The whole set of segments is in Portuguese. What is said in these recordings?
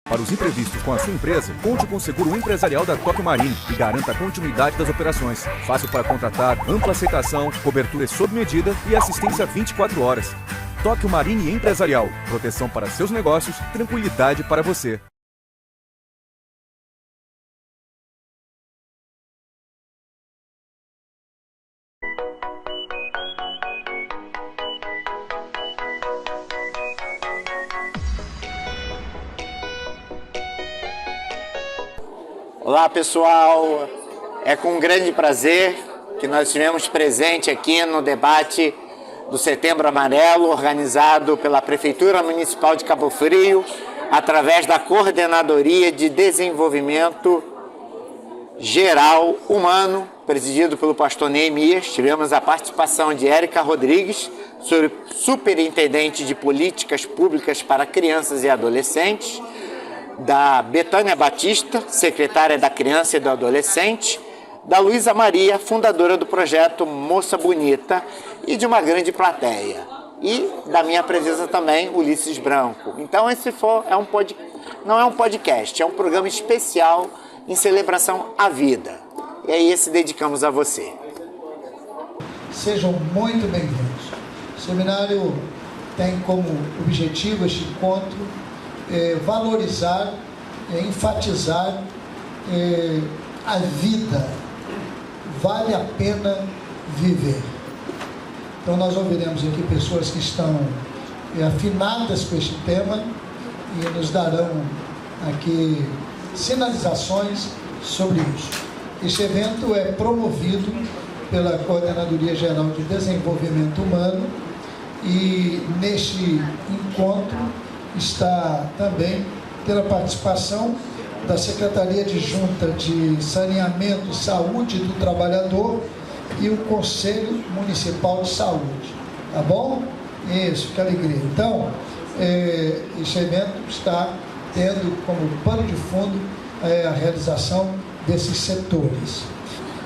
Para os imprevistos com a sua empresa, conte com o seguro empresarial da Tóquio Marine e garanta a continuidade das operações. Fácil para contratar, ampla aceitação, cobertura sob medida e assistência 24 horas. Tóquio Marine Empresarial. Proteção para seus negócios, tranquilidade para você. Olá pessoal, é com grande prazer que nós estivemos presente aqui no debate do Setembro Amarelo, organizado pela Prefeitura Municipal de Cabo Frio, através da Coordenadoria de Desenvolvimento Geral Humano, presidido pelo pastor Neemias. Tivemos a participação de Érica Rodrigues, superintendente de Políticas Públicas para Crianças e Adolescentes, da Betânia Batista, secretária da Criança e do Adolescente, da Luísa Maria, fundadora do projeto Moça Bonita, e de uma grande plateia. E da minha presença também, Ulisses Branco. Então não é um podcast, é um programa especial em celebração à vida. E a esse dedicamos a você. Sejam muito bem-vindos. O seminário tem como objetivo este encontro valorizar, enfatizar a vida. Vale a pena viver. Então nós ouviremos aqui pessoas que estão afinadas com este tema e nos darão aqui sinalizações sobre isso. Este evento é promovido pela Coordenadoria Geral de Desenvolvimento Humano e neste encontro está também pela participação da Secretaria Adjunta de Saneamento e Saúde do Trabalhador e o Conselho Municipal de Saúde. Tá bom? Isso, que alegria. Então, este evento está tendo como pano de fundo a realização desses setores.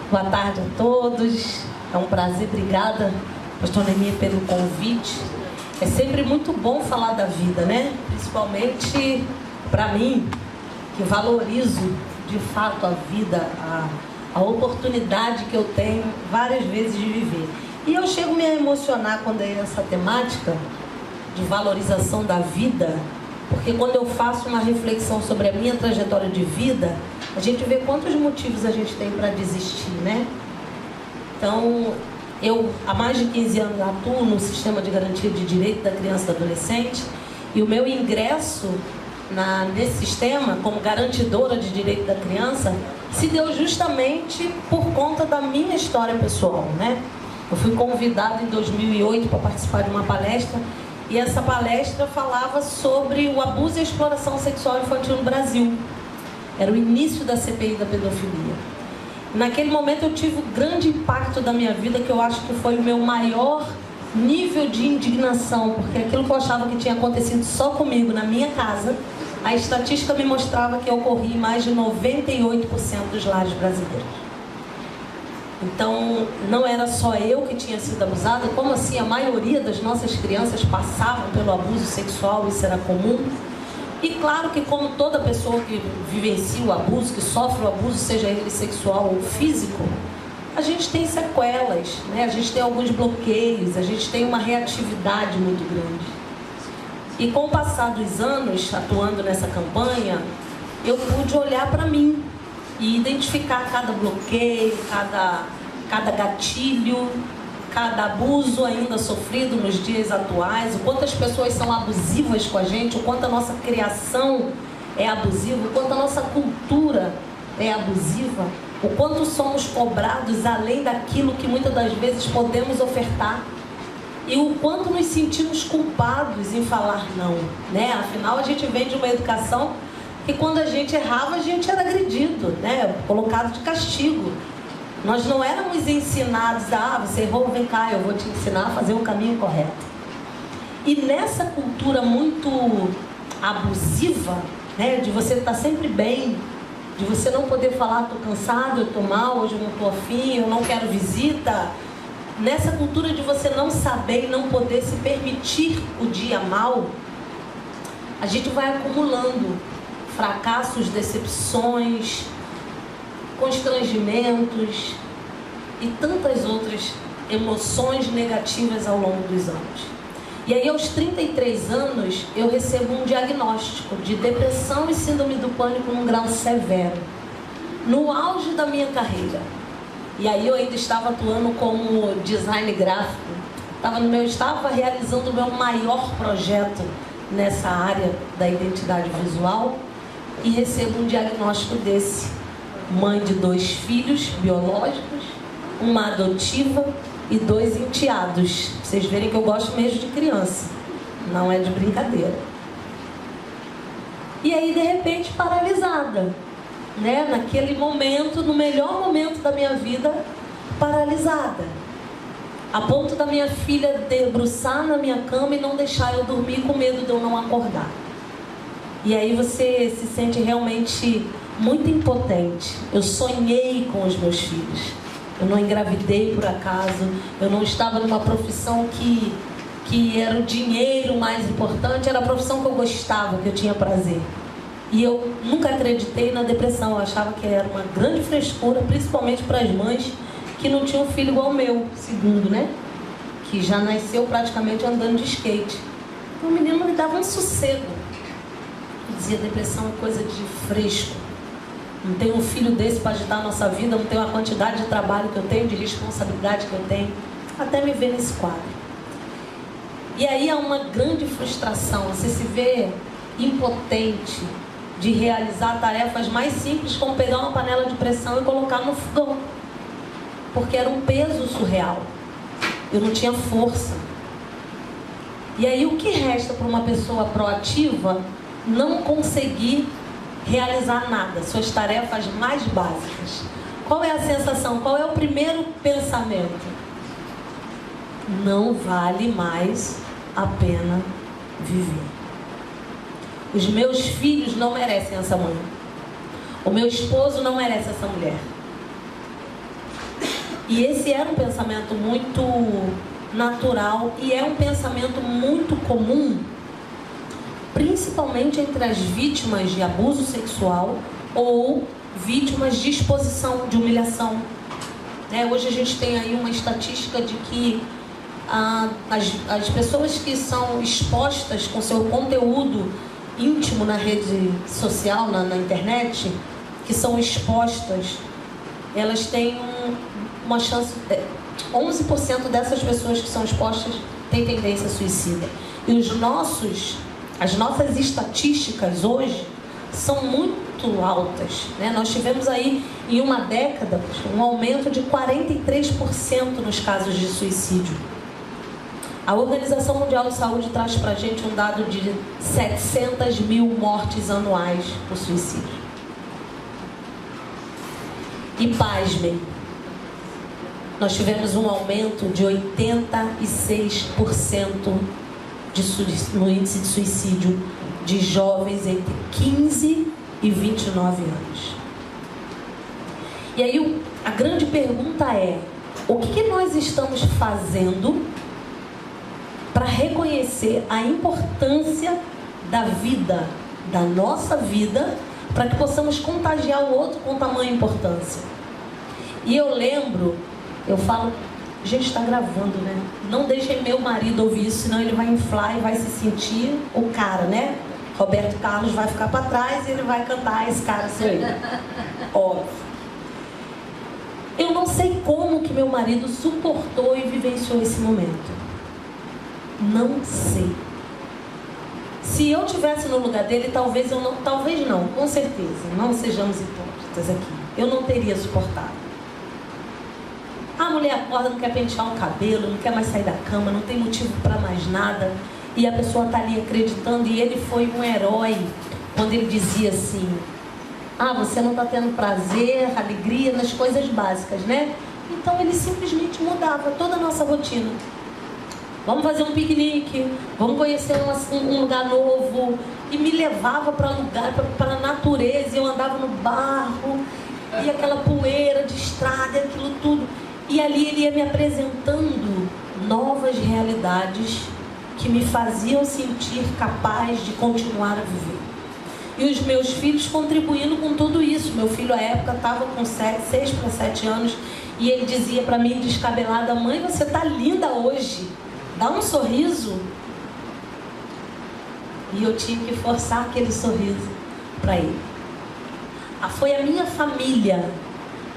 Boa tarde a todos. É um prazer, obrigada, pastor Neemias, pelo convite. É sempre muito bom falar da vida, né? Principalmente para mim, que valorizo de fato a vida, a oportunidade que eu tenho várias vezes de viver. E eu chego a me emocionar quando é essa temática de valorização da vida, porque quando eu faço uma reflexão sobre a minha trajetória de vida, a gente vê quantos motivos a gente tem para desistir, né? Então, eu, há mais de 15 anos, atuo no Sistema de Garantia de Direito da Criança e do Adolescente, e o meu ingresso nesse sistema, como garantidora de direito da criança, se deu justamente por conta da minha história pessoal, né? Eu fui convidada em 2008 para participar de uma palestra, e essa palestra falava sobre o abuso e a exploração sexual infantil no Brasil. Era o início da CPI da pedofilia. Naquele momento eu tive um grande impacto da minha vida, que eu acho que foi o meu maior nível de indignação, porque aquilo que eu achava que tinha acontecido só comigo na minha casa, a estatística me mostrava que ocorria em mais de 98% dos lares brasileiros. Então, não era só eu que tinha sido abusada, como assim a maioria das nossas crianças passavam pelo abuso sexual, isso era comum. E claro que, como toda pessoa que vivencia o abuso, que sofre o abuso, seja ele sexual ou físico, a gente tem sequelas, né? A gente tem alguns bloqueios, a gente tem uma reatividade muito grande. E com o passar dos anos, atuando nessa campanha, eu pude olhar para mim e identificar cada bloqueio, cada gatilho, cada abuso ainda sofrido nos dias atuais, o quanto as pessoas são abusivas com a gente, o quanto a nossa criação é abusiva, o quanto a nossa cultura é abusiva, o quanto somos cobrados além daquilo que muitas das vezes podemos ofertar, e o quanto nos sentimos culpados em falar não, né? Afinal, a gente vem de uma educação que quando a gente errava, a gente era agredido, né? Colocado de castigo. Nós não éramos ensinados você errou, vem cá, eu vou te ensinar a fazer o caminho correto. E nessa cultura muito abusiva, né, de você estar sempre bem, de você não poder falar, estou cansado, eu estou mal, hoje eu não estou afim, eu não quero visita, nessa cultura de você não saber e não poder se permitir o dia mal, a gente vai acumulando fracassos, decepções, constrangimentos e tantas outras emoções negativas ao longo dos anos. E aí, aos 33 anos, eu recebo um diagnóstico de depressão e síndrome do pânico num grau severo, no auge da minha carreira. E aí eu ainda estava atuando como design gráfico, estava realizando o meu maior projeto nessa área da identidade visual e recebo um diagnóstico desse. Mãe de 2 filhos biológicos, uma adotiva e 2 enteados. Vocês verem que eu gosto mesmo de criança, não é de brincadeira. E aí, de repente, paralisada, né? Naquele momento, no melhor momento da minha vida, paralisada. A ponto da minha filha debruçar na minha cama e não deixar eu dormir com medo de eu não acordar. E aí você se sente realmente muito impotente. Eu sonhei com os meus filhos. Eu não engravidei por acaso. Eu não estava numa profissão que era o dinheiro mais importante. Era a profissão que eu gostava, que eu tinha prazer. E eu nunca acreditei na depressão. Eu achava que era uma grande frescura, principalmente para as mães que não tinham filho igual o meu, segundo, né? Que já nasceu praticamente andando de skate. Então o menino me dava um sossego. Eu dizia, depressão é coisa de fresco. Não tenho um filho desse para agitar a nossa vida, não tenho a quantidade de trabalho que eu tenho, de responsabilidade que eu tenho, até me ver nesse quadro. E aí há uma grande frustração, você se vê impotente de realizar tarefas mais simples, como pegar uma panela de pressão e colocar no fogão. Porque era um peso surreal. Eu não tinha força. E aí o que resta para uma pessoa proativa? Não conseguir realizar nada, suas tarefas mais básicas. Qual é a sensação? Qual é o primeiro pensamento? Não vale mais a pena viver. Os meus filhos não merecem essa mãe. O meu esposo não merece essa mulher. E esse era um pensamento muito natural e é um pensamento muito comum, principalmente entre as vítimas de abuso sexual ou vítimas de exposição, de humilhação. Hoje a gente tem aí uma estatística de que as pessoas que são expostas com seu conteúdo íntimo na rede social, na internet, que são expostas, elas têm uma chance... 11% dessas pessoas que são expostas têm tendência suicida. E as nossas estatísticas hoje são muito altas, né? Nós tivemos aí, em uma década, um aumento de 43% nos casos de suicídio. A Organização Mundial de Saúde traz pra gente um dado de 700 mil mortes anuais por suicídio. E pasmem, nós tivemos um aumento de 86% no índice de suicídio de jovens entre 15 e 29 anos. E aí a grande pergunta é: o que nós estamos fazendo para reconhecer a importância da vida, da nossa vida, para que possamos contagiar o outro com tamanha importância? E eu lembro, eu falo, a gente está gravando, né? Não deixem meu marido ouvir isso, senão ele vai inflar e vai se sentir o cara, né? Roberto Carlos vai ficar para trás e ele vai cantar esse cara assim. Óbvio. Eu não sei como que meu marido suportou e vivenciou esse momento. Não sei. Se eu tivesse no lugar dele, talvez não, com certeza, não sejamos hipócritas aqui, eu não teria suportado. A mulher acorda, não quer pentear o cabelo, não quer mais sair da cama, não tem motivo para mais nada. E a pessoa está ali acreditando. E ele foi um herói quando ele dizia assim: você não está tendo prazer, alegria nas coisas básicas, né? Então ele simplesmente mudava toda a nossa rotina. Vamos fazer um piquenique, vamos conhecer um lugar novo. E me levava para a natureza. E eu andava no barro, e aquela poeira de estrada, aquilo tudo. E ali ele ia me apresentando novas realidades que me faziam sentir capaz de continuar a viver. e os meus filhos contribuindo com tudo isso. Meu filho, à época, estava com 6 para 7 anos, e ele dizia para mim, descabelada: mãe, você tá linda hoje, dá um sorriso. E eu tinha que forçar aquele sorriso para ele. Foi a minha família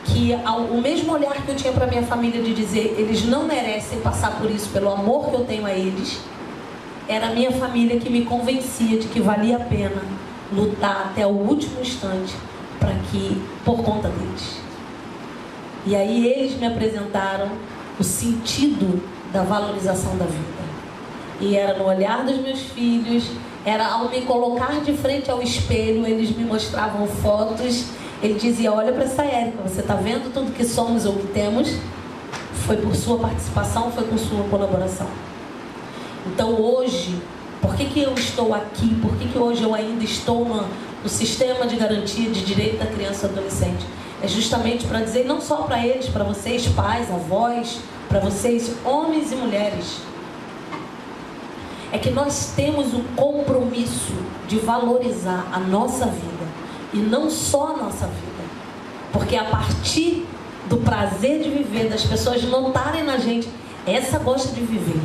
que, o mesmo olhar que eu tinha para minha família de dizer, eles não merecem passar por isso pelo amor que eu tenho a eles, era a minha família que me convencia de que valia a pena lutar até o último instante por conta deles. E aí eles me apresentaram o sentido da valorização da vida. E era no olhar dos meus filhos, era ao me colocar de frente ao espelho, eles me mostravam fotos. Ele dizia: olha para essa Érica, você está vendo tudo que somos ou que temos? Foi por sua participação, foi com sua colaboração. Então hoje, por que eu estou aqui? Por que hoje eu ainda estou no sistema de garantia de direito da criança e adolescente? É justamente para dizer, não só para eles, para vocês pais, avós, para vocês homens e mulheres, é que nós temos o compromisso de valorizar a nossa vida, e não só a nossa vida, porque a partir do prazer de viver, das pessoas notarem na gente, essa gosta de viver,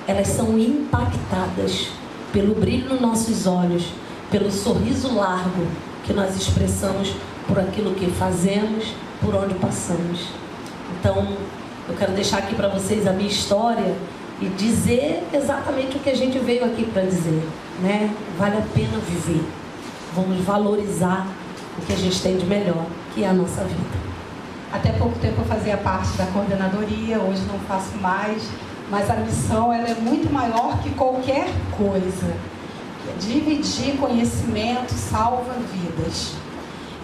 elas são impactadas pelo brilho nos nossos olhos, pelo sorriso largo que nós expressamos por aquilo que fazemos, por onde passamos. Então, eu quero deixar aqui para vocês a minha história e dizer exatamente o que a gente veio aqui para dizer, né? Vale a pena viver. Vamos valorizar o que a gente tem de melhor, que é a nossa vida. Até pouco tempo eu fazia parte da coordenadoria, hoje não faço mais, mas a missão ela é muito maior que qualquer coisa. Dividir conhecimento salva vidas.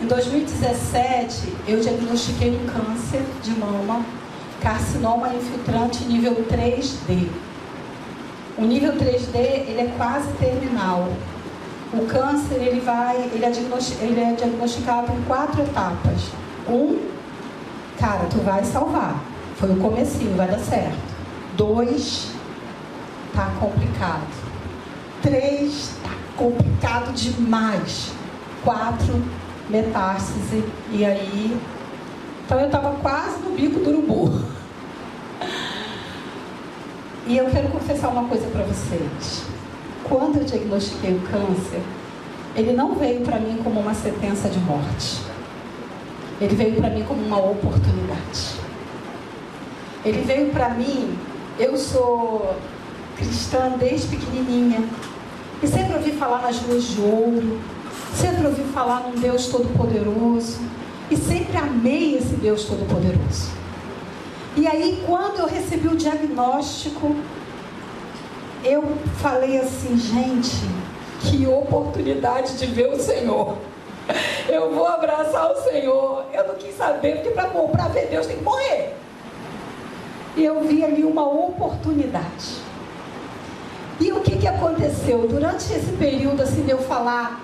Em 2017, eu diagnostiquei um câncer de mama, carcinoma infiltrante nível 3D. O nível 3D, ele é quase terminal. O câncer, ele é diagnosticado em 4 etapas. 1, cara, tu vai salvar. Foi o comecinho, vai dar certo. 2, tá complicado. 3, tá complicado demais. 4, metástase. E aí, então eu estava quase no bico do urubu. E eu quero confessar uma coisa para vocês. Quando eu diagnostiquei o câncer, ele não veio para mim como uma sentença de morte. Ele veio para mim como uma oportunidade. Ele veio para mim, eu sou cristã desde pequenininha, e sempre ouvi falar nas ruas de ouro, sempre ouvi falar num Deus Todo-Poderoso, e sempre amei esse Deus Todo-Poderoso. E aí, quando eu recebi o diagnóstico, eu falei assim: gente, que oportunidade de ver o Senhor. Eu vou abraçar o Senhor. Eu não quis saber, porque para ver Deus tem que morrer. E eu vi ali uma oportunidade. E o que aconteceu? Durante esse período assim de eu falar,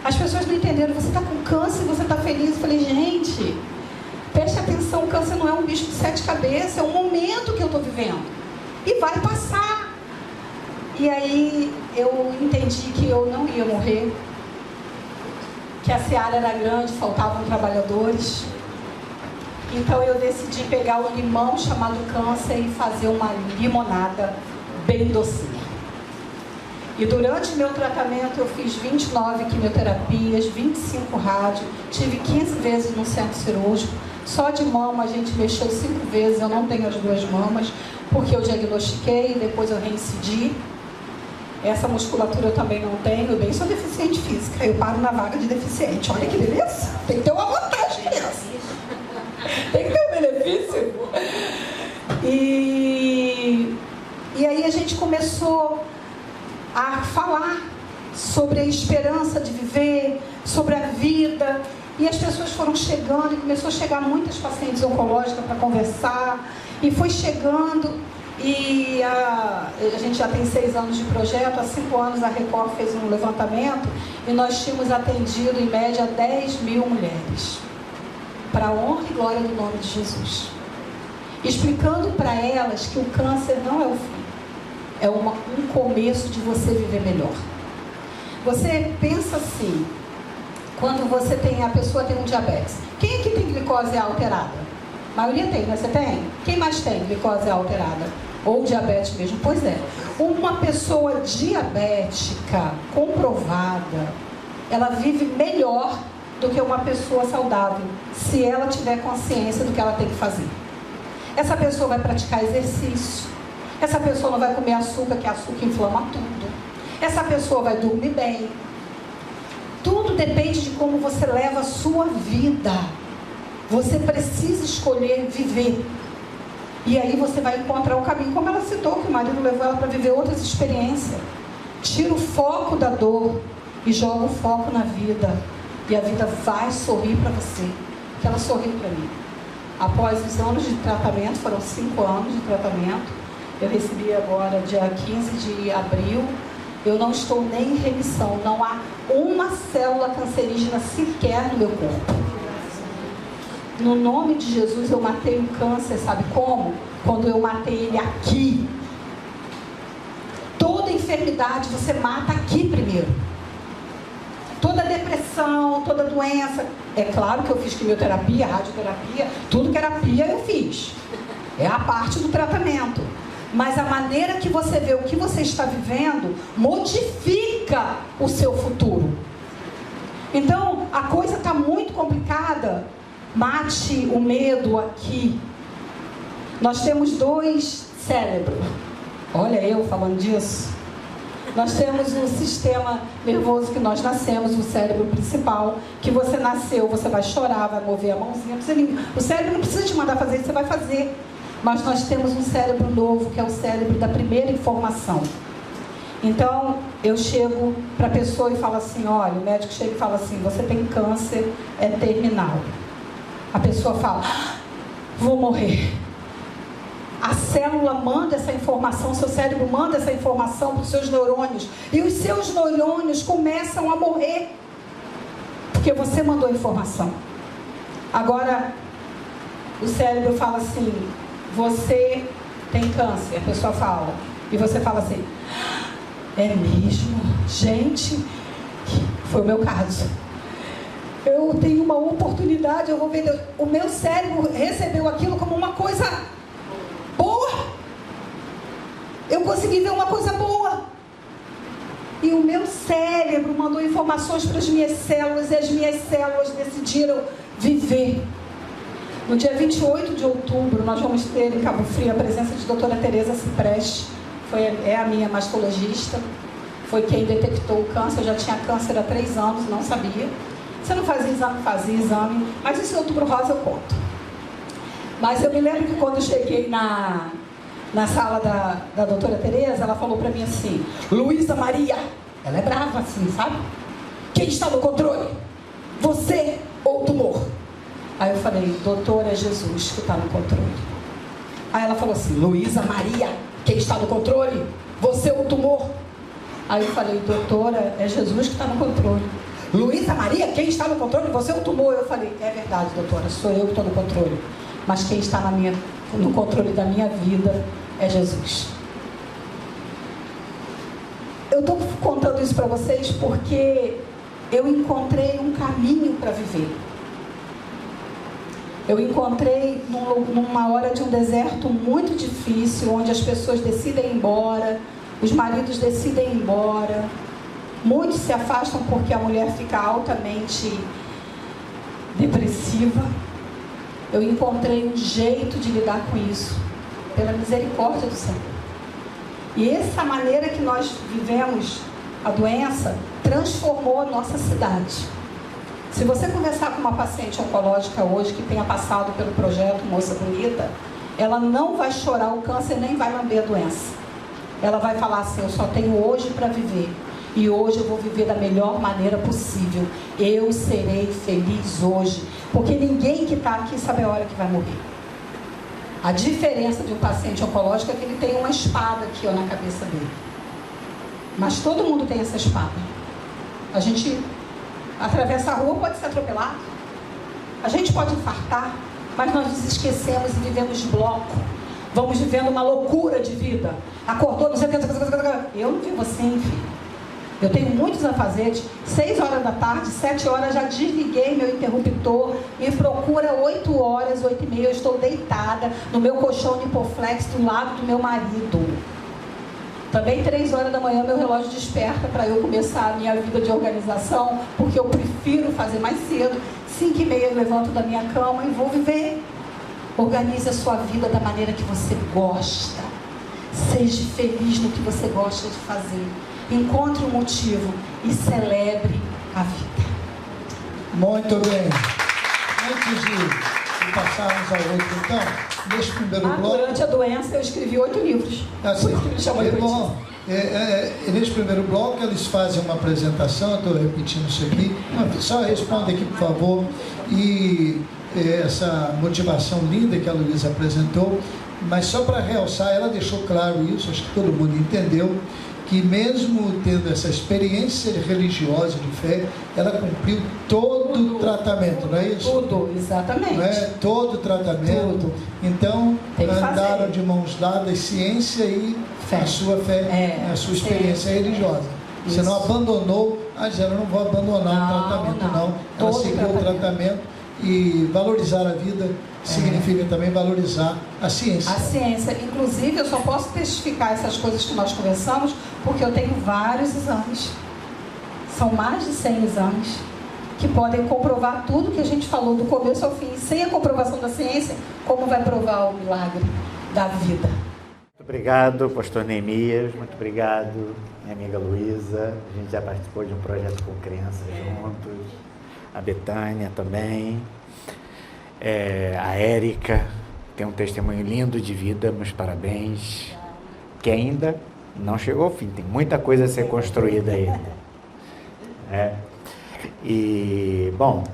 as pessoas não entenderam: você está com câncer, você está feliz? Eu falei: gente, preste atenção, o câncer não é um bicho de 7 cabeças, é um momento que eu estou vivendo. E vai passar. E aí eu entendi que eu não ia morrer, que a seara era grande, faltavam trabalhadores. Então eu decidi pegar o limão chamado câncer e fazer uma limonada bem docinha. E durante meu tratamento eu fiz 29 quimioterapias, 25 rádio, tive 15 vezes no centro cirúrgico. Só de mama a gente mexeu 5 vezes, eu não tenho as 2 mamas, porque eu diagnostiquei e depois eu reincidi. Essa musculatura eu também não tenho, eu bem sou deficiente física, eu paro na vaga de deficiente. Olha que beleza, tem que ter uma vantagem nessa. Tem que ter um benefício. E aí a gente começou a falar sobre a esperança de viver, sobre a vida. E as pessoas foram chegando, e começou a chegar muitas pacientes oncológicas para conversar. E foi chegando, e a gente já tem 6 anos de projeto. Há 5 anos a Record fez um levantamento e nós tínhamos atendido em média 10 mil mulheres. Para a honra e glória do nome de Jesus. Explicando para elas que o câncer não é o fim. É um começo de você viver melhor. Você pensa assim, quando a pessoa tem um diabetes. Quem aqui tem glicose alterada? A maioria tem, né? Você tem? Quem mais tem glicose alterada? Ou diabetes mesmo? Pois é. Uma pessoa diabética, comprovada, ela vive melhor do que uma pessoa saudável, se ela tiver consciência do que ela tem que fazer. Essa pessoa vai praticar exercício. Essa pessoa não vai comer açúcar, que açúcar inflama tudo. Essa pessoa vai dormir bem. Tudo depende de como você leva a sua vida. Você precisa escolher viver. E aí você vai encontrar o caminho, como ela citou, que o marido levou ela para viver outras experiências. Tira o foco da dor e joga o foco na vida. E a vida vai sorrir para você. Porque ela sorriu para mim. Após os anos de tratamento, foram 5 anos de tratamento. Eu recebi agora, dia 15 de abril. Eu não estou nem em remissão. Não há uma célula cancerígena sequer no meu corpo. No nome de Jesus, eu matei o câncer, sabe como? Quando eu matei ele aqui. Toda enfermidade você mata aqui primeiro. Toda depressão, toda doença. É claro que eu fiz quimioterapia, radioterapia, tudo que era pia eu fiz. É a parte do tratamento. Mas a maneira que você vê o que você está vivendo modifica o seu futuro. Então, a coisa está muito complicada. Mate o medo aqui. Nós temos 2 cérebros. Olha eu falando disso. Nós temos um sistema nervoso que nós nascemos, o cérebro principal, que você nasceu, você vai chorar, vai mover a mãozinha. O cérebro não precisa te mandar fazer isso, você vai fazer. Mas nós temos um cérebro novo, que é o cérebro da primeira informação. Então, eu chego para a pessoa e falo assim, olha, o médico chega e fala assim, você tem câncer, é terminal. A pessoa fala, vou morrer. A célula manda essa informação, seu cérebro manda essa informação para os seus neurônios. E os seus neurônios começam a morrer. Porque você mandou a informação. Agora, o cérebro fala assim, você tem câncer. A pessoa fala. E você fala assim, é mesmo? Gente, foi o meu caso. Eu tenho uma oportunidade, eu vou ver. O meu cérebro recebeu aquilo como uma coisa boa. Eu consegui ver uma coisa boa. E o meu cérebro mandou informações para as minhas células, e as minhas células decidiram viver. No dia 28 de outubro, nós vamos ter em Cabo Frio a presença de doutora Tereza Cipreste. É a minha mastologista. Foi quem detectou o câncer. Eu já tinha câncer há 3 anos, não sabia. Você não fazia exame? Fazia exame. Mas esse outubro rosa eu conto. Mas eu me lembro que quando eu cheguei na sala da doutora Tereza, ela falou para mim assim, Luísa Maria, ela é brava assim, sabe? Quem está no controle? Você ou o tumor? Aí eu falei, doutora, é Jesus que está no controle. Aí ela falou assim, Luísa Maria, quem está no controle? Você ou o tumor? Aí eu falei, doutora, é Jesus que está no controle. Luísa Maria, quem está no controle? Você ou o tumor? Eu falei, é verdade, doutora, sou eu que estou no controle. Mas quem está no controle da minha vida é Jesus. Eu estou contando isso para vocês porque eu encontrei um caminho para viver. Eu encontrei numa hora de um deserto muito difícil, onde as pessoas decidem ir embora, os maridos decidem ir embora, muitos se afastam porque a mulher fica altamente depressiva. Eu encontrei um jeito de lidar com isso, pela misericórdia do Senhor. E essa maneira que nós vivemos a doença transformou a nossa cidade. Se você conversar com uma paciente oncológica hoje que tenha passado pelo projeto Moça Bonita, ela não vai chorar o câncer nem vai lamber a doença. Ela vai falar assim, eu só tenho hoje para viver. E hoje eu vou viver da melhor maneira possível. Eu serei feliz hoje. Porque ninguém que está aqui sabe a hora que vai morrer. A diferença de um paciente oncológico é que ele tem uma espada aqui na cabeça dele. Mas todo mundo tem essa espada. A gente atravessa a rua, pode ser atropelado. A gente pode infartar, mas nós nos esquecemos e vivemos bloco. Vamos vivendo uma loucura de vida. Acordou, não sei o que. Eu não vivo assim, filho. Eu tenho muitos afazeres, 6 horas da tarde, 7 horas, já desliguei meu interruptor, me procura 8 horas, 8h30, eu estou deitada no meu colchão de hipoflex do lado do meu marido. Também 3 horas da manhã meu relógio desperta para eu começar a minha vida de organização, porque eu prefiro fazer mais cedo. 5h30 eu levanto da minha cama e vou viver. Organize a sua vida da maneira que você gosta. Seja feliz no que você gosta de fazer. Encontre um motivo e celebre a vida. Muito bem. Antes de passarmos ao outro, então, neste primeiro bloco... Durante a doença eu escrevi 8 livros. Assim, Por isso que me chamam de bom, neste primeiro bloco eles fazem uma apresentação, eu estou repetindo isso aqui, só responda aqui por favor, e essa motivação linda que a Luísa apresentou, mas só para realçar, ela deixou claro isso, acho que todo mundo entendeu, que mesmo tendo essa experiência religiosa de fé, ela cumpriu todo o tratamento, não é isso? Tudo, exatamente. Não é? Todo o tratamento. Tudo. Então, Tem que andaram fazer. de mãos dadas, ciência e Fé. a sua fé, a sua experiência religiosa. Você não abandonou, dizendo, eu não vou abandonar o tratamento, não. Ela Todo seguiu o tratamento e valorizar a vida significa também valorizar a ciência. A ciência, inclusive eu só posso testificar essas coisas que nós conversamos porque eu tenho vários exames, são mais de 100 exames que podem comprovar tudo que a gente falou do começo ao fim. Sem a comprovação da ciência, como vai provar o milagre da vida? Muito obrigado, pastor Neemias, muito obrigado, minha amiga Luísa. A gente já participou de um projeto com crianças juntos, a Betânia também. A Érica tem um testemunho lindo de vida, meus parabéns, que ainda não chegou ao fim, tem muita coisa a ser construída ainda. E, bom,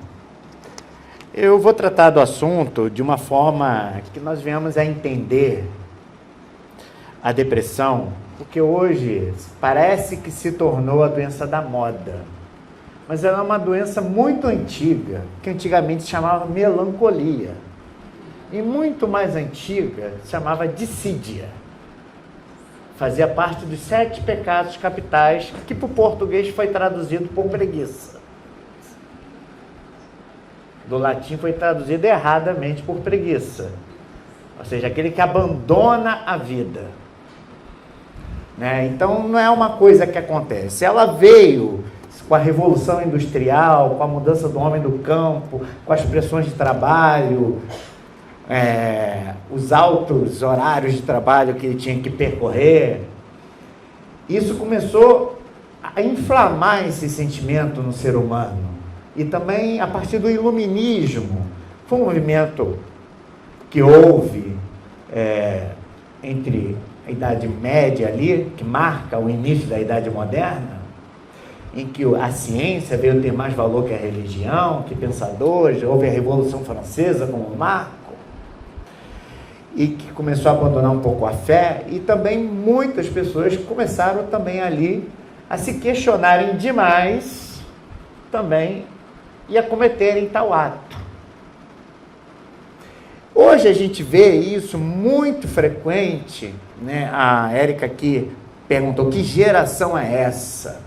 eu vou tratar do assunto de uma forma que nós venhamos a entender a depressão, porque hoje parece que se tornou a doença da moda. Mas ela é uma doença muito antiga, que antigamente se chamava melancolia. E muito mais antiga se chamava dissídia. Fazia parte dos 7 pecados capitais, que para o português foi traduzido por preguiça. Do latim foi traduzido erradamente por preguiça. Ou seja, aquele que abandona a vida. Então não é uma coisa que acontece. Ela veio com a Revolução Industrial, com a mudança do homem do campo, com as pressões de trabalho, os altos horários de trabalho que ele tinha que percorrer. Isso começou a inflamar esse sentimento no ser humano. E também a partir do iluminismo. Foi um movimento que houve entre a Idade Média ali, que marca o início da Idade Moderna, em que a ciência veio ter mais valor que a religião, que pensadores, houve a Revolução Francesa como marco, e que começou a abandonar um pouco a fé, e também muitas pessoas começaram também ali a se questionarem demais também e a cometerem tal ato. Hoje a gente vê isso muito frequente, A Érica aqui perguntou, que geração é essa?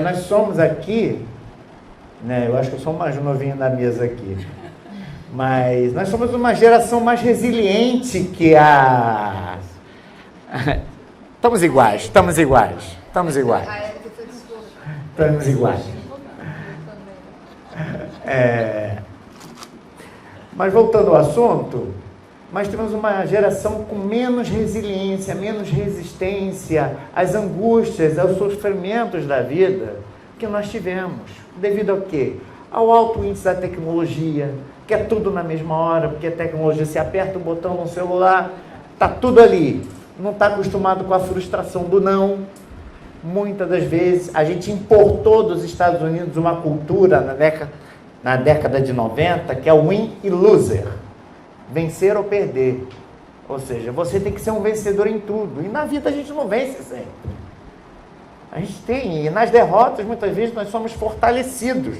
Nós somos aqui, eu acho que eu sou o mais novinho da mesa aqui, mas nós somos uma geração mais resiliente que a... Estamos iguais. Mas voltando ao assunto, nós temos uma geração com menos resiliência, menos resistência às angústias, aos sofrimentos da vida que nós tivemos. Devido ao quê? Ao alto índice da tecnologia, que é tudo na mesma hora, porque a tecnologia, se aperta o botão no celular, está tudo ali. Não está acostumado com a frustração do não. Muitas das vezes, a gente importou dos Estados Unidos uma cultura na década de 90, que é o win e loser. Vencer ou perder. Ou seja, você tem que ser um vencedor em tudo. E na vida a gente não vence sempre. A gente tem. E nas derrotas, muitas vezes, nós somos fortalecidos.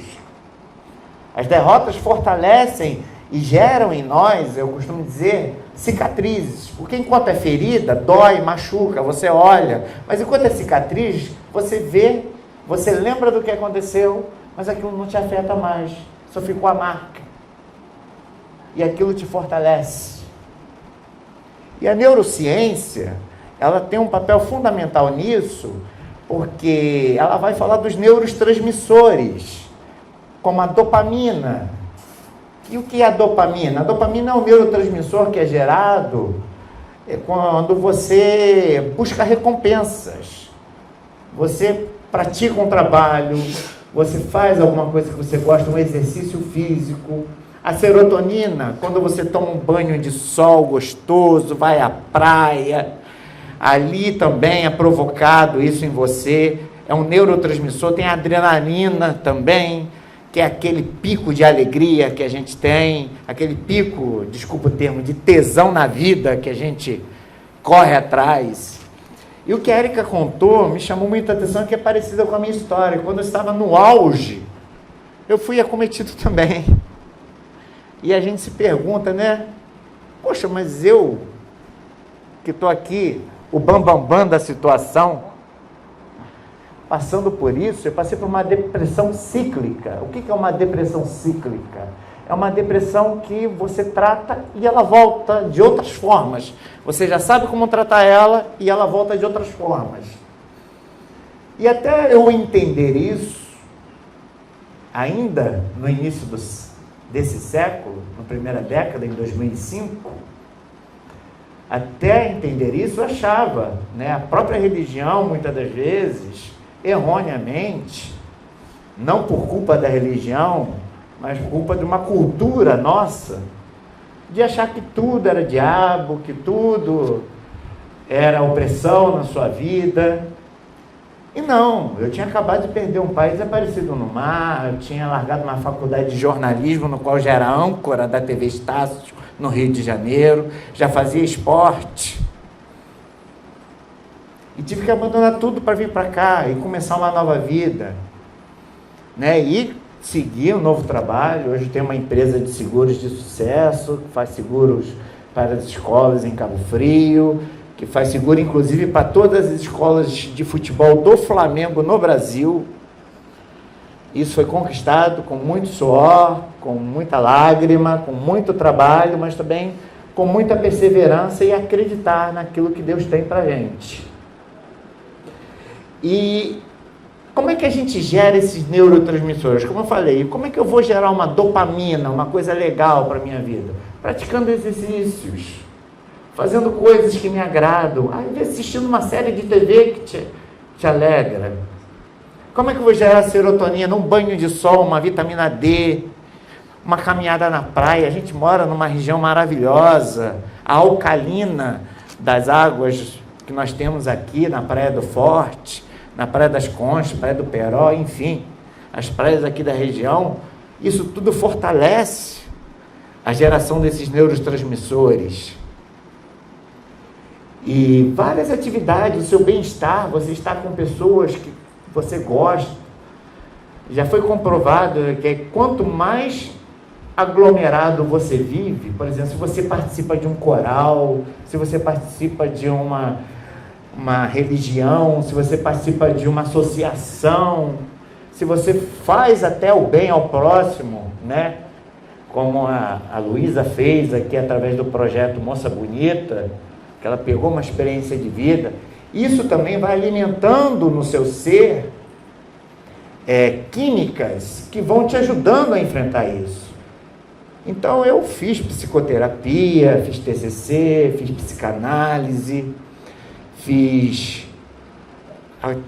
As derrotas fortalecem e geram em nós, eu costumo dizer, cicatrizes, porque enquanto é ferida, dói, machuca, você olha, mas enquanto é cicatriz, você vê, você lembra do que aconteceu, mas aquilo não te afeta mais, só ficou a marca, e aquilo te fortalece. E a neurociência, ela tem um papel fundamental nisso, porque ela vai falar dos neurotransmissores, como a dopamina. E o que é a dopamina? A dopamina é um neurotransmissor que é gerado quando você busca recompensas. Você pratica um trabalho, você faz alguma coisa que você gosta, um exercício físico. A serotonina, quando você toma um banho de sol gostoso, vai à praia, ali também é provocado isso em você, é um neurotransmissor. Tem a adrenalina também, que é aquele pico de alegria que a gente tem, aquele pico, desculpa o termo, de tesão na vida que a gente corre atrás. E o que a Érica contou me chamou muita atenção, que é parecida com a minha história. Quando eu estava no auge, eu fui acometido também. E a gente se pergunta, né? Poxa, mas eu, que estou aqui, o bambambam da situação, passando por isso, eu passei por uma depressão cíclica. O que é uma depressão cíclica? É uma depressão que você trata e ela volta de outras formas. Você já sabe como tratar ela e ela volta de outras formas. E até eu entender isso, ainda no início desse século, na primeira década, em 2005, até entender isso, eu achava, né, a própria religião, muitas das vezes, erroneamente, não por culpa da religião, mas por culpa de uma cultura nossa, de achar que tudo era diabo, que tudo era opressão na sua vida. E não, eu tinha acabado de perder um pai desaparecido no mar, eu tinha largado uma faculdade de jornalismo, no qual já era âncora da TV Estácio, no Rio de Janeiro, já fazia esporte. E tive que abandonar tudo para vir para cá e começar uma nova vida, né? E seguir um novo trabalho. Hoje tem uma empresa de seguros de sucesso, que faz seguros para as escolas em Cabo Frio, que faz seguro inclusive para todas as escolas de futebol do Flamengo no Brasil. Isso foi conquistado com muito suor, com muita lágrima, com muito trabalho, mas também com muita perseverança e acreditar naquilo que Deus tem para a gente. E como é que a gente gera esses neurotransmissores? Como eu falei, como é que eu vou gerar uma dopamina, uma coisa legal para a minha vida? Praticando exercícios, fazendo coisas que me agradam, assistindo uma série de TV que te alegra. Como é que eu vou gerar serotonina? Um banho de sol, uma vitamina D, uma caminhada na praia. A gente mora numa região maravilhosa, a alcalina das águas que nós temos aqui na Praia do Forte, na Praia das Conchas, Praia do Peró, enfim, as praias aqui da região. Isso tudo fortalece a geração desses neurotransmissores. E várias atividades, o seu bem-estar, você está com pessoas que você gosta. Já foi comprovado que quanto mais aglomerado você vive, por exemplo, se você participa de um coral, se você participa de uma religião, se você participa de uma associação, se você faz até o bem ao próximo, né? Como a Luísa fez aqui através do projeto Moça Bonita, que ela pegou uma experiência de vida, isso também vai alimentando no seu ser químicas que vão te ajudando a enfrentar isso. Então eu fiz psicoterapia, fiz TCC, fiz psicanálise,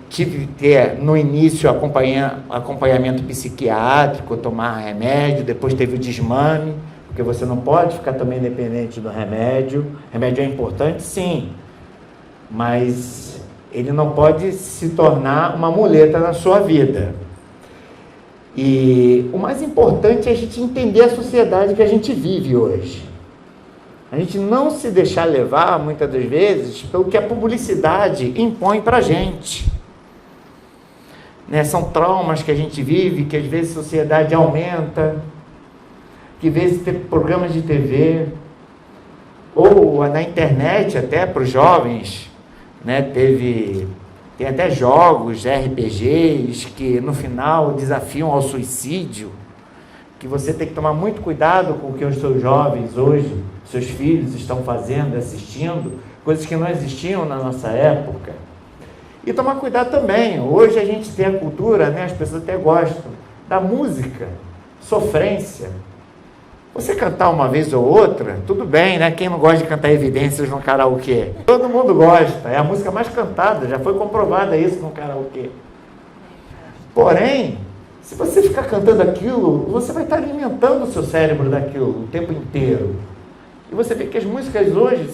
tive que ter no início acompanhamento psiquiátrico, tomar remédio, depois teve o desmame, porque você não pode ficar também dependente do remédio. Remédio é importante, sim, mas ele não pode se tornar uma muleta na sua vida. E o mais importante é a gente entender a sociedade que a gente vive hoje. A gente não se deixar levar, muitas das vezes, pelo que a publicidade impõe para a gente. Né? São traumas que a gente vive, que às vezes a sociedade aumenta, que às vezes tem programas de TV, ou na internet até para os jovens, né? Tem até jogos, RPGs, que no final desafiam ao suicídio, que você tem que tomar muito cuidado com o que os seus jovens hoje, seus filhos estão fazendo, assistindo, coisas que não existiam na nossa época. E tomar cuidado também, hoje a gente tem a cultura, né? As pessoas até gostam, da música, sofrência. Você cantar uma vez ou outra, tudo bem, né? Quem não gosta de cantar Evidências no karaokê? Todo mundo gosta, é a música mais cantada, já foi comprovada isso no karaokê. Porém, se você ficar cantando aquilo, você vai estar alimentando o seu cérebro daquilo o tempo inteiro. E você vê que as músicas hoje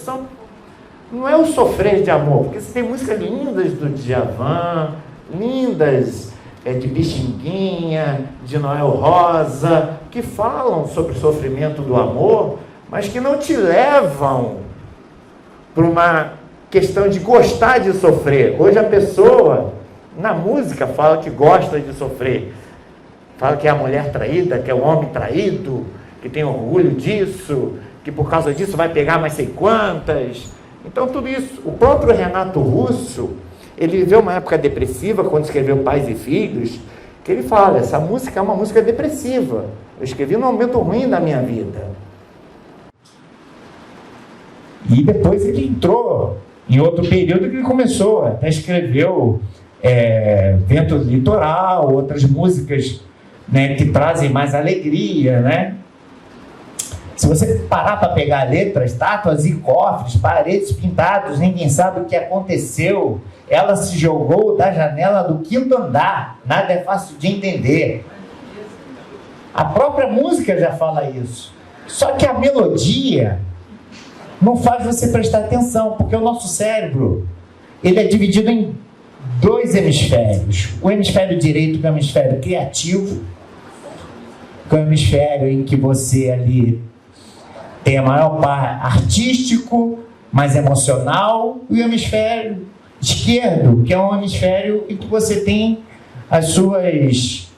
não é o sofrer de amor, porque você tem músicas lindas do Djavan, lindas de Bixinguinha, de Noel Rosa, que falam sobre o sofrimento do amor, mas que não te levam para uma questão de gostar de sofrer. Hoje a pessoa, na música, fala que gosta de sofrer. Fala que é a mulher traída, que é o homem traído, que tem orgulho disso, que por causa disso vai pegar mais sei quantas. Então tudo isso, o próprio Renato Russo, ele viveu uma época depressiva quando escreveu Pais e Filhos, que ele fala, essa música é uma música depressiva, eu escrevi num momento ruim da minha vida. E depois ele entrou em outro período que ele começou, até escreveu Vento Litoral, outras músicas, né, que trazem mais alegria, né? Se você parar para pegar a letra, estátuas e cofres, paredes pintados, ninguém sabe o que aconteceu. Ela se jogou da janela do 5º andar. Nada é fácil de entender. A própria música já fala isso. Só que a melodia não faz você prestar atenção, porque o nosso cérebro, ele é dividido em 2 hemisférios. O hemisfério direito, que é o hemisfério criativo, que é o hemisfério em que você ali tem a maior parte artístico, mais emocional, e o hemisfério esquerdo, que é um hemisfério em que você tem as suas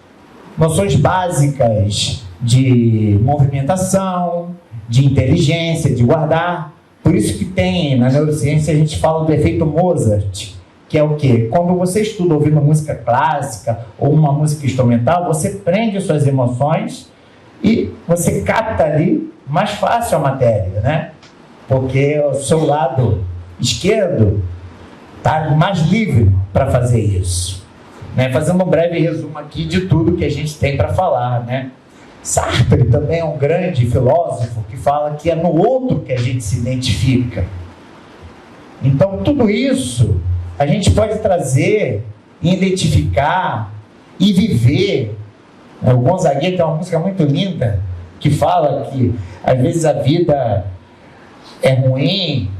noções básicas de movimentação, de inteligência, de guardar. Por isso que tem, na neurociência, a gente fala do efeito Mozart, que é o quê? Quando você estuda ouvindo música clássica ou uma música instrumental, você prende suas emoções e você capta ali mais fácil a matéria, né? Porque o seu lado esquerdo está mais livre para fazer isso, né? Fazendo um breve resumo aqui de tudo que a gente tem para falar, né? Sartre também é um grande filósofo que fala que é no outro que a gente se identifica. Então tudo isso a gente pode trazer, identificar e viver. O Gonzaguinha tem uma música muito linda que fala que às vezes a vida é ruim,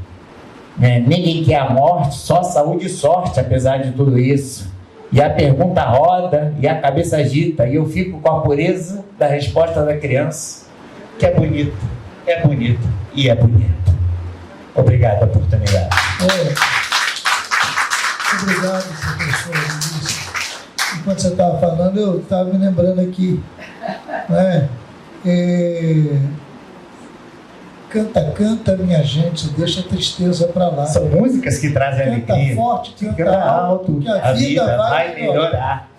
né? Ninguém quer a morte, só saúde e sorte, apesar de tudo isso. E a pergunta roda e a cabeça agita, e eu fico com a pureza da resposta da criança, que é bonito e é bonito. Obrigado pela oportunidade. Obrigado, professor Luiz. Enquanto você estava falando, eu estava me lembrando aqui, né? Canta, canta, minha gente, deixa a tristeza para lá. São músicas que trazem canta alegria. Forte, canta alto, que a vida vai melhorar.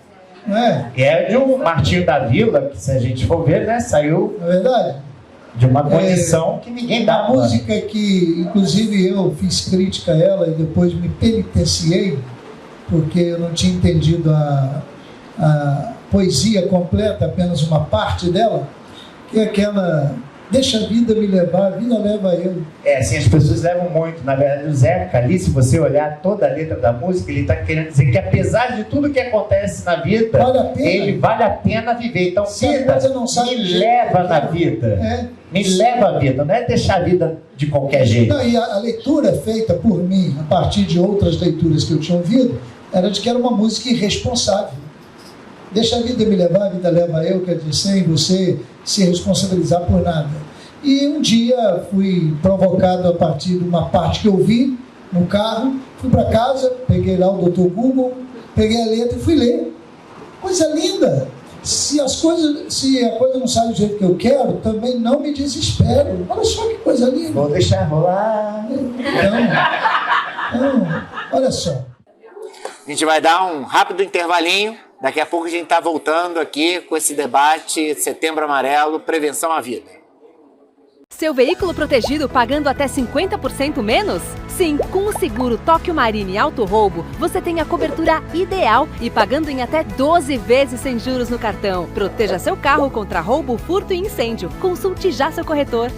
Não é? E é de um Martinho da Vila, que se a gente for ver, né, saiu Não é verdade? de uma condição que ninguém dá. A música que, inclusive, eu fiz crítica a ela e depois me penitenciei, porque eu não tinha entendido a poesia completa, apenas uma parte dela, que é aquela: deixa a vida me levar, a vida leva eu. Assim, as pessoas levam muito. Na verdade, o Zeca ali, se você olhar toda a letra da música, ele está querendo dizer que apesar de tudo que acontece na vida, ele vale a pena viver. Então, vida me leva na vida. Me leva a vida, não é deixar a vida de qualquer jeito. Não, e a leitura feita por mim, a partir de outras leituras que eu tinha ouvido, era de que era uma música irresponsável. Deixa a vida me levar, a vida leva eu, quer dizer, sem você se responsabilizar por nada. E um dia fui provocado a partir de uma parte que eu vi no carro, fui para casa, peguei lá o Dr. Google, peguei a letra e fui ler. Coisa linda! Se a coisa não sai do jeito que eu quero, também não me desespero. Olha só que coisa linda. Vou deixar rolar. Não, olha só. A gente vai dar um rápido intervalinho. Daqui a pouco a gente está voltando aqui com esse debate Setembro Amarelo, Prevenção à Vida. Seu veículo protegido pagando até 50% menos? Sim, com o seguro Tóquio Marine Auto Roubo, você tem a cobertura ideal e pagando em até 12 vezes sem juros no cartão. Proteja seu carro contra roubo, furto e incêndio. Consulte já seu corretor.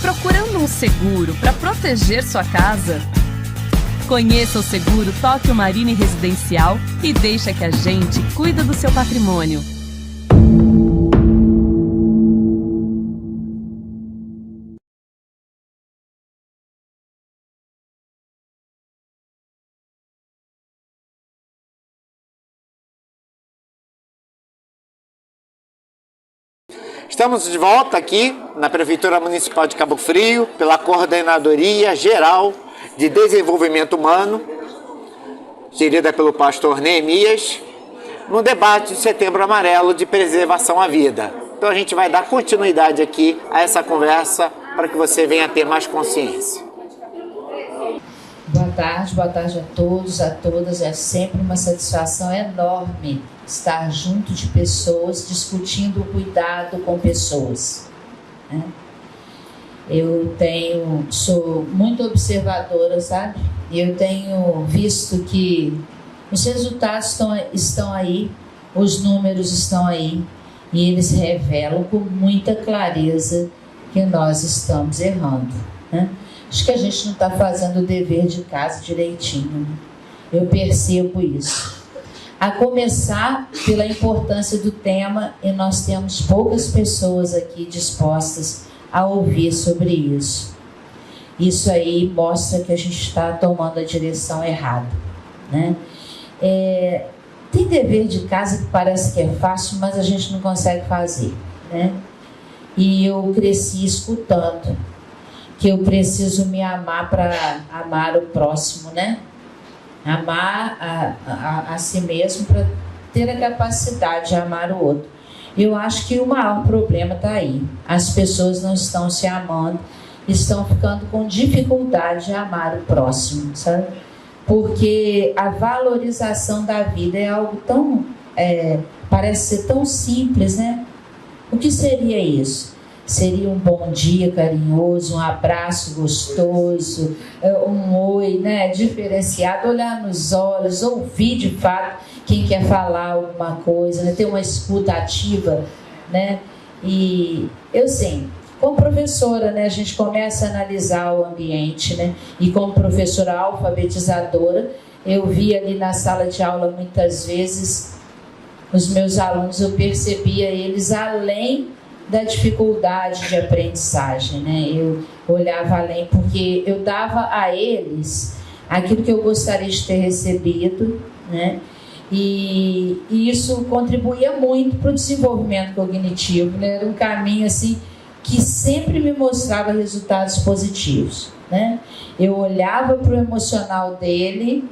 Procurando um seguro para proteger sua casa? Conheça o seguro Tóquio Marine Residencial e deixa que a gente cuida do seu patrimônio. Estamos de volta aqui na Prefeitura Municipal de Cabo Frio, pela Coordenadoria Geral de Desenvolvimento Humano, gerida pelo pastor Neemias, no debate de Setembro Amarelo de Preservação à Vida. Então a gente vai dar continuidade aqui a essa conversa para que você venha ter mais consciência. Boa tarde a todos, a todas. É sempre uma satisfação enorme estar junto de pessoas, discutindo o cuidado com pessoas, né? Sou muito observadora, sabe? E eu tenho visto que os resultados estão aí, os números estão aí, e eles revelam com muita clareza que nós estamos errando, né? Acho que a gente não está fazendo o dever de casa direitinho, né? Eu percebo isso. A começar pela importância do tema, e nós temos poucas pessoas aqui dispostas a ouvir sobre isso. Isso aí mostra que a gente está tomando a direção errada, né? Tem dever de casa que parece que é fácil, mas a gente não consegue fazer, né? E eu cresci escutando que eu preciso me amar para amar o próximo, né? Amar a si mesmo para ter a capacidade de amar o outro. Eu acho que o maior problema está aí. As pessoas não estão se amando, estão ficando com dificuldade de amar o próximo, sabe? porque a valorização da vida é algo tão, parece ser tão simples, né? O que seria isso? Seria um bom dia carinhoso, um abraço gostoso, um oi, né, diferenciado, olhar nos olhos, ouvir de fato quem quer falar alguma coisa, né, ter uma escuta ativa, né? E eu sim, como professora, né, a gente começa a analisar o ambiente, né? E como professora alfabetizadora, eu vi ali na sala de aula muitas vezes os meus alunos, eu percebia eles além da dificuldade de aprendizagem, né? Eu olhava além, porque eu dava a eles aquilo que eu gostaria de ter recebido, né? E isso contribuía muito para o desenvolvimento cognitivo, né? Era um caminho assim que sempre me mostrava resultados positivos, né? Eu olhava para o emocional dele,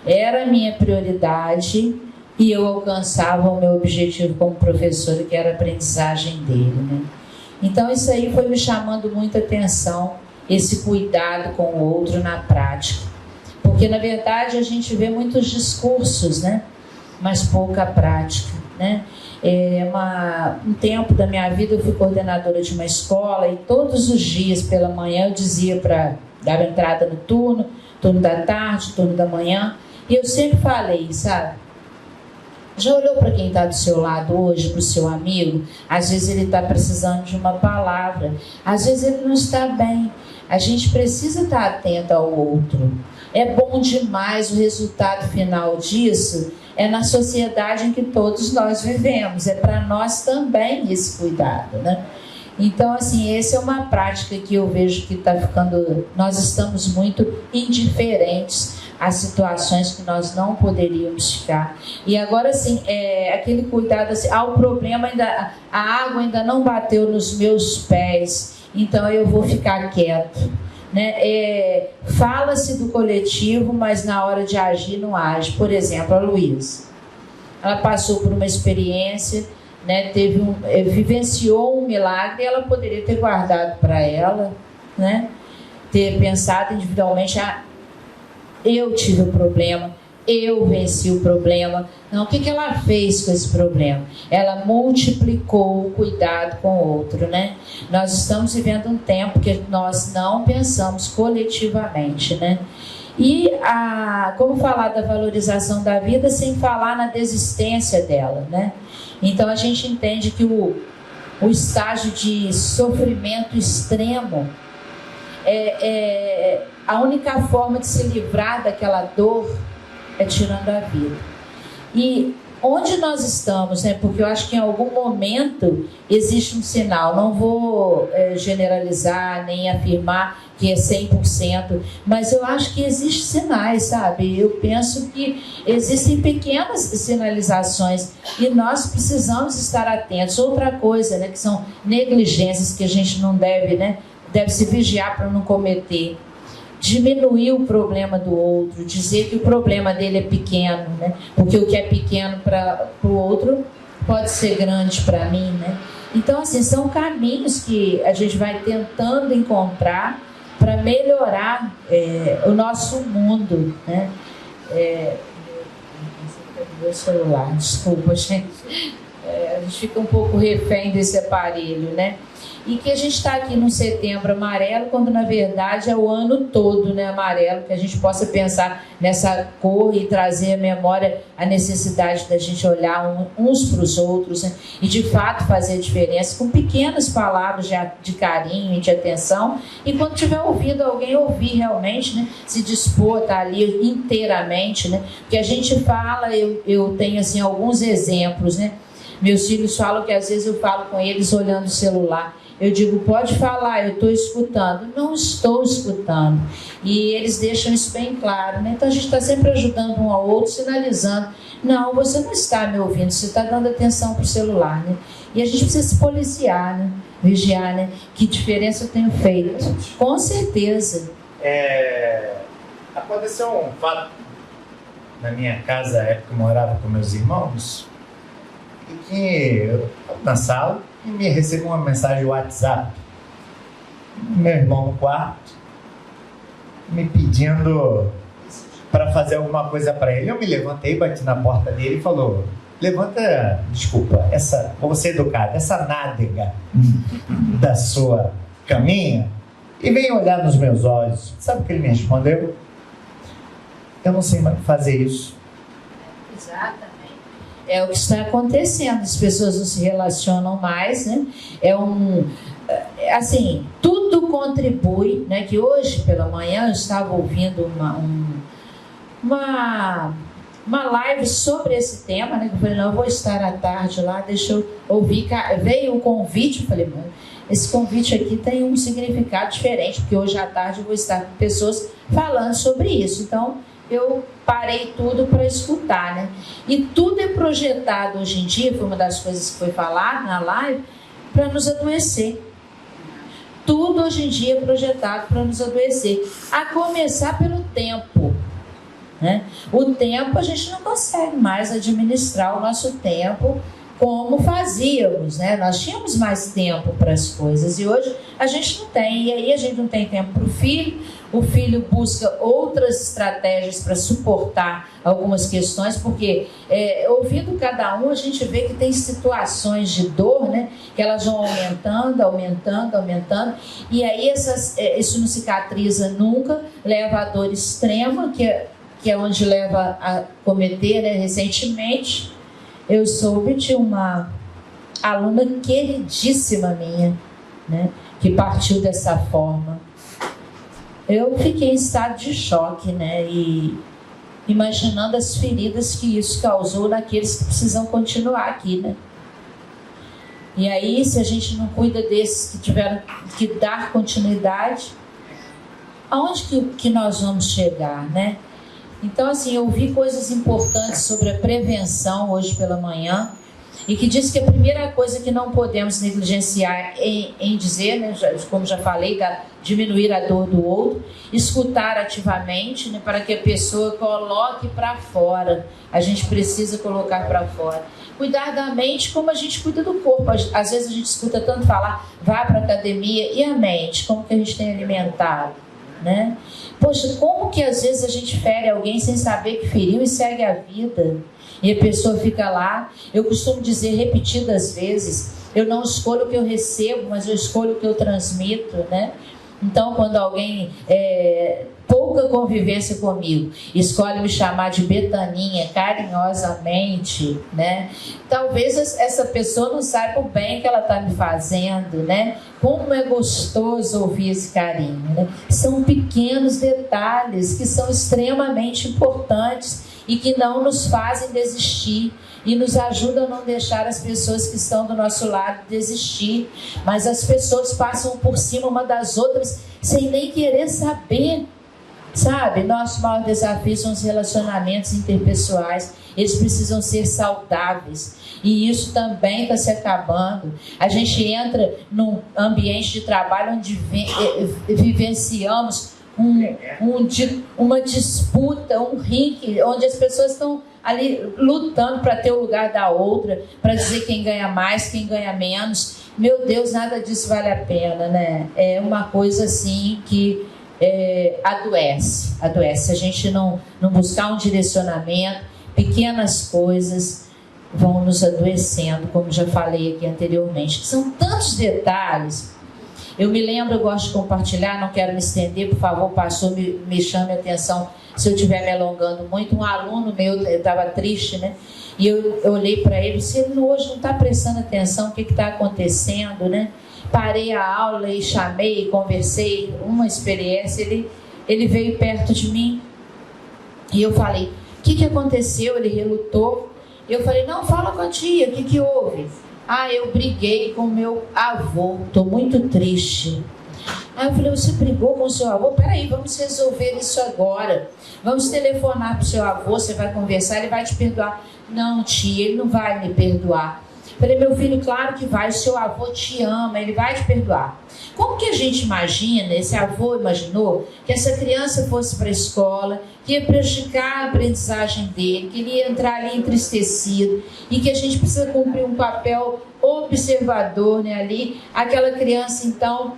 era a minha prioridade, e eu alcançava o meu objetivo como professora, que era a aprendizagem dele, né? Então isso aí foi me chamando muita atenção, esse cuidado com o outro na prática. Porque na verdade a gente vê muitos discursos, né? Mas pouca prática, né? Um tempo da minha vida eu fui coordenadora de uma escola e todos os dias pela manhã eu dizia para dar entrada no turno da tarde, turno da manhã, e eu sempre falei, sabe? Já olhou para quem está do seu lado hoje, para o seu amigo? Às vezes ele está precisando de uma palavra, às vezes ele não está bem. A gente precisa estar atento ao outro. É bom demais, o resultado final disso é na sociedade em que todos nós vivemos. É para nós também esse cuidado, né? Então, assim, essa é uma prática que eu vejo que está ficando... Nós estamos muito indiferentes às situações que nós não poderíamos ficar. E agora, assim, aquele cuidado, assim, o problema ainda... A água ainda não bateu nos meus pés, então eu vou ficar quieto, né? Fala-se do coletivo, mas na hora de agir não age. Por exemplo, a Luísa. Ela passou por uma experiência... Né, vivenciou um milagre, ela poderia ter guardado para ela, né, ter pensado individualmente, eu tive o problema, eu venci o problema. Não, o que ela fez com esse problema? Ela multiplicou o cuidado com o outro, né? Nós estamos vivendo um tempo que nós não pensamos coletivamente, né? E como falar da valorização da vida sem falar na desistência dela, né? Então a gente entende que o estágio de sofrimento extremo a única forma de se livrar daquela dor é tirando a vida. E onde nós estamos, né? Porque eu acho que em algum momento existe um sinal, não vou generalizar nem afirmar que é 100%, mas eu acho que existem sinais, sabe? Eu penso que existem pequenas sinalizações e nós precisamos estar atentos. Outra coisa, né, que são negligências que a gente não deve, né, deve se vigiar para não cometer. Diminuir o problema do outro, dizer que o problema dele é pequeno, né? Porque o que é pequeno para o outro pode ser grande para mim, né? Então, assim, são caminhos que a gente vai tentando encontrar para melhorar o nosso mundo, né? Meu celular, desculpa, gente. A gente fica um pouco refém desse aparelho, né? E que a gente está aqui no Setembro Amarelo, quando na verdade é o ano todo, né, amarelo, que a gente possa pensar nessa cor e trazer à memória a necessidade da gente olhar uns para os outros, né, e de fato fazer a diferença com pequenas palavras de carinho e de atenção, e quando tiver ouvido alguém, ouvir realmente, né, se dispor a estar ali inteiramente, né, porque a gente fala, eu tenho assim alguns exemplos, né, meus filhos falam que às vezes eu falo com eles olhando o celular. Eu digo, pode falar, eu estou escutando. Não estou escutando. E eles deixam isso bem claro, né? Então a gente está sempre ajudando um ao outro, sinalizando. Não, você não está me ouvindo, você está dando atenção para o celular, né? E a gente precisa se policiar, né? Vigiar, né? Que diferença eu tenho feito. Com certeza. Aconteceu um fato na minha casa, na época que eu morava com meus irmãos, e que eu estava na sala e me recebeu uma mensagem WhatsApp, meu irmão no quarto, me pedindo para fazer alguma coisa para ele. Eu me levantei, bati na porta dele e falou: levanta, desculpa, vou ser educado, essa nádega da sua caminha e vem olhar nos meus olhos. Sabe o que ele me respondeu? Eu não sei mais fazer isso. Exatamente. É o que está acontecendo, as pessoas não se relacionam mais, né? Assim, tudo contribui, né? Que hoje pela manhã eu estava ouvindo uma live sobre esse tema, né? Eu falei, não, eu vou estar à tarde lá, deixa eu ouvir. Veio o convite, eu falei, mano, esse convite aqui tem um significado diferente, porque hoje à tarde eu vou estar com pessoas falando sobre isso. Então, eu parei tudo para escutar, né? E tudo é projetado hoje em dia, foi uma das coisas que foi falada na live, para nos adoecer. Tudo hoje em dia é projetado para nos adoecer. A começar pelo tempo, né? O tempo, a gente não consegue mais administrar o nosso tempo como fazíamos, né? Nós tínhamos mais tempo para as coisas e hoje a gente não tem. E aí a gente não tem tempo para o filho busca outras estratégias para suportar algumas questões, porque ouvindo cada um, a gente vê que tem situações de dor, né? Que elas vão aumentando, e aí isso não cicatriza nunca, leva à dor extrema, que é onde leva a cometer, né? Recentemente, eu soube de uma aluna queridíssima minha, né, que partiu dessa forma. Eu fiquei em estado de choque, né, e imaginando as feridas que isso causou naqueles que precisam continuar aqui, né. E aí, se a gente não cuida desses que tiveram que dar continuidade, aonde que nós vamos chegar, né? Então, assim, eu vi coisas importantes sobre a prevenção hoje pela manhã, e que diz que a primeira coisa que não podemos negligenciar em dizer, né, como já falei, diminuir a dor do outro, escutar ativamente, né, para que a pessoa coloque para fora. A gente precisa colocar para fora. Cuidar da mente como a gente cuida do corpo. Às vezes a gente escuta tanto falar, vá para a academia, e a mente, como que a gente tem alimentado, né? Poxa, como que às vezes a gente fere alguém sem saber que feriu e segue a vida? E a pessoa fica lá. Eu costumo dizer repetidas vezes, eu não escolho o que eu recebo, mas eu escolho o que eu transmito, né? Então, quando alguém pouca convivência comigo, escolhe me chamar de Betaninha, carinhosamente, né? Talvez essa pessoa não saiba o bem que ela está me fazendo, né? Como é gostoso ouvir esse carinho, né? São pequenos detalhes que são extremamente importantes e que não nos fazem desistir e nos ajudam a não deixar as pessoas que estão do nosso lado desistir. Mas as pessoas passam por cima uma das outras sem nem querer saber, sabe? Nosso maior desafio são os relacionamentos interpessoais. Eles precisam ser saudáveis. E isso também está se acabando. A gente entra num ambiente de trabalho onde vivenciamos uma disputa, um ringue, onde as pessoas estão ali lutando para ter o lugar da outra, para dizer quem ganha mais, quem ganha menos. Meu Deus, nada disso vale a pena, né? É uma coisa assim que adoece. Se a gente não buscar um direcionamento, pequenas coisas vão nos adoecendo, como já falei aqui anteriormente. São tantos detalhes. Eu me lembro, eu gosto de compartilhar, não quero me estender, por favor, pastor, me chame a atenção se eu estiver me alongando muito. Um aluno meu estava triste, né? E eu olhei para ele e disse, ele hoje não está prestando atenção, o que está acontecendo, né? Parei a aula e chamei, conversei, uma experiência, ele veio perto de mim e eu falei, o que aconteceu? Ele relutou. Eu falei, não, fala com a tia, o que houve? Eu briguei com meu avô, estou muito triste. Aí eu falei, você brigou com o seu avô? Peraí, vamos resolver isso agora. Vamos telefonar para o seu avô, você vai conversar, ele vai te perdoar. Não, tia, ele não vai me perdoar. Falei, meu filho, claro que vai, o seu avô te ama, ele vai te perdoar. Como que a gente imagina, esse avô imaginou, que essa criança fosse para a escola, que ia prejudicar a aprendizagem dele, que ele ia entrar ali entristecido, e que a gente precisa cumprir um papel observador, né, ali. Aquela criança, então,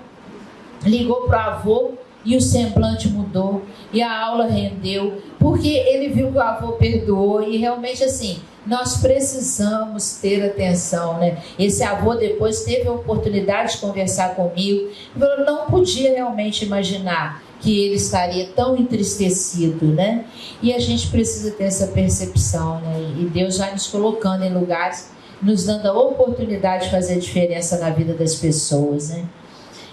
ligou para o avô e o semblante mudou, e a aula rendeu, porque ele viu que o avô perdoou e realmente assim, nós precisamos ter atenção, né? Esse avô depois teve a oportunidade de conversar comigo, eu não podia realmente imaginar que ele estaria tão entristecido, né? E a gente precisa ter essa percepção, né? E Deus vai nos colocando em lugares, nos dando a oportunidade de fazer diferença na vida das pessoas, né?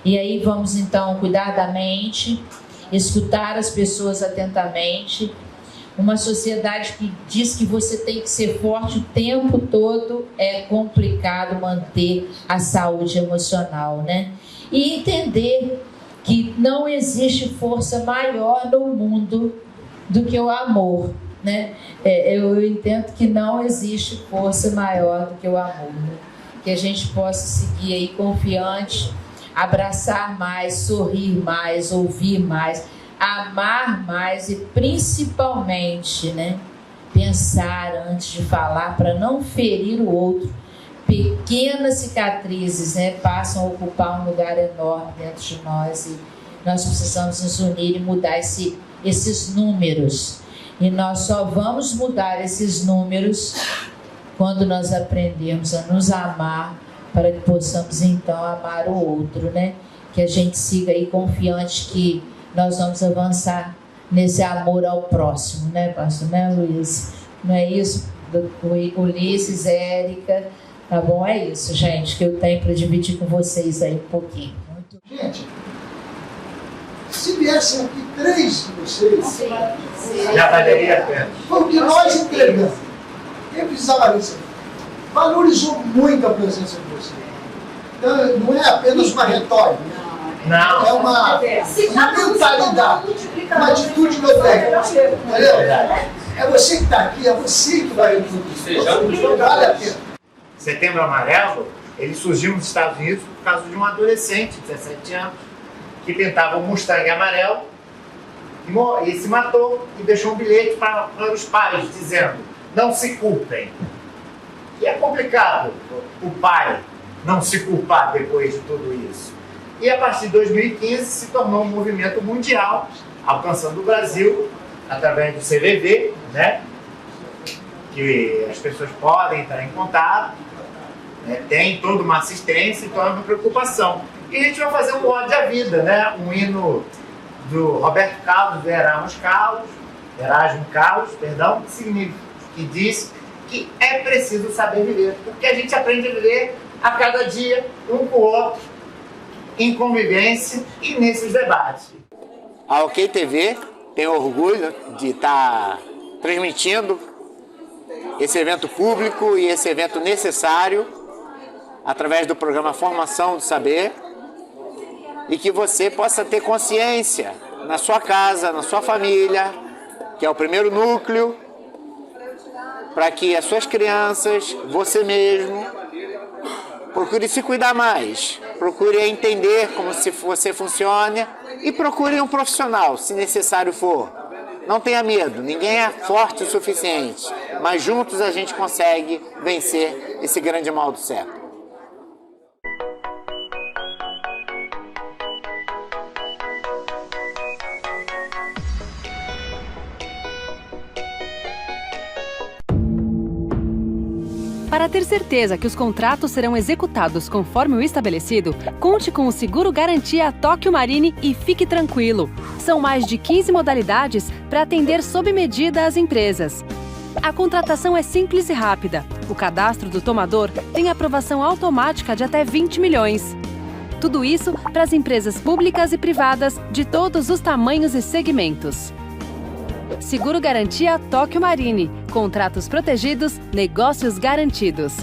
E aí vamos então cuidar da mente, escutar as pessoas atentamente. Uma sociedade que diz que você tem que ser forte o tempo todo, é complicado manter a saúde emocional, né? E entender que não existe força maior no mundo do que o amor, né? Eu entendo que não existe força maior do que o amor, né? Que a gente possa seguir aí confiante, abraçar mais, sorrir mais, ouvir mais, amar mais e principalmente, né, pensar antes de falar para não ferir o outro. Pequenas cicatrizes, né, passam a ocupar um lugar enorme dentro de nós e nós precisamos nos unir e mudar esses números. E nós só vamos mudar esses números quando nós aprendermos a nos amar, para que possamos então amar o outro, né? Que a gente siga aí confiante que nós vamos avançar nesse amor ao próximo, né, pastor? Né, Luiz? Não é isso? Ulisses, Érica, tá bom? É isso, gente, que eu tenho para dividir com vocês aí um pouquinho. Gente, se viessem aqui 3 de vocês, já valeria a pena. foi o que nós entregamos. Quem precisava disso? Valorizou muito a presença de vocês. Então, não é apenas uma retórica. Não. É uma mentalidade, uma atitude que eu tenho. Entendeu? É você que está aqui, é você que vai tudo. Vale a pena. Setembro Amarelo, ele surgiu nos Estados Unidos por causa de um adolescente de 17 anos que pintava um Mustang amarelo e se matou e deixou um bilhete para os pais dizendo: não se culpem. E é complicado o pai não se culpar depois de tudo isso. E a partir de 2015 se tornou um movimento mundial, alcançando o Brasil através do CVV, né? Que as pessoas podem entrar em contato, né? Tem toda uma assistência, então é uma preocupação. E a gente vai fazer um ode à vida, né? Um hino do Roberto Carlos, do Erasmo Carlos, que diz que é preciso saber viver, porque a gente aprende a viver a cada dia, um com o outro, em convivência e nesses debates. A OK TV tem orgulho de estar transmitindo esse evento público e esse evento necessário através do programa Formação do Saber, e que você possa ter consciência na sua casa, na sua família, que é o primeiro núcleo, para que as suas crianças, você mesmo, procure se cuidar mais, procure entender como se você funciona e procure um profissional, se necessário for. Não tenha medo, ninguém é forte o suficiente, mas juntos a gente consegue vencer esse grande mal do século. Para ter certeza que os contratos serão executados conforme o estabelecido, conte com o Seguro Garantia Tóquio Marine e fique tranquilo. São mais de 15 modalidades para atender sob medida as empresas. A contratação é simples e rápida. O cadastro do tomador tem aprovação automática de até 20 milhões. Tudo isso para as empresas públicas e privadas de todos os tamanhos e segmentos. Seguro Garantia Tóquio Marine. Contratos protegidos, negócios garantidos.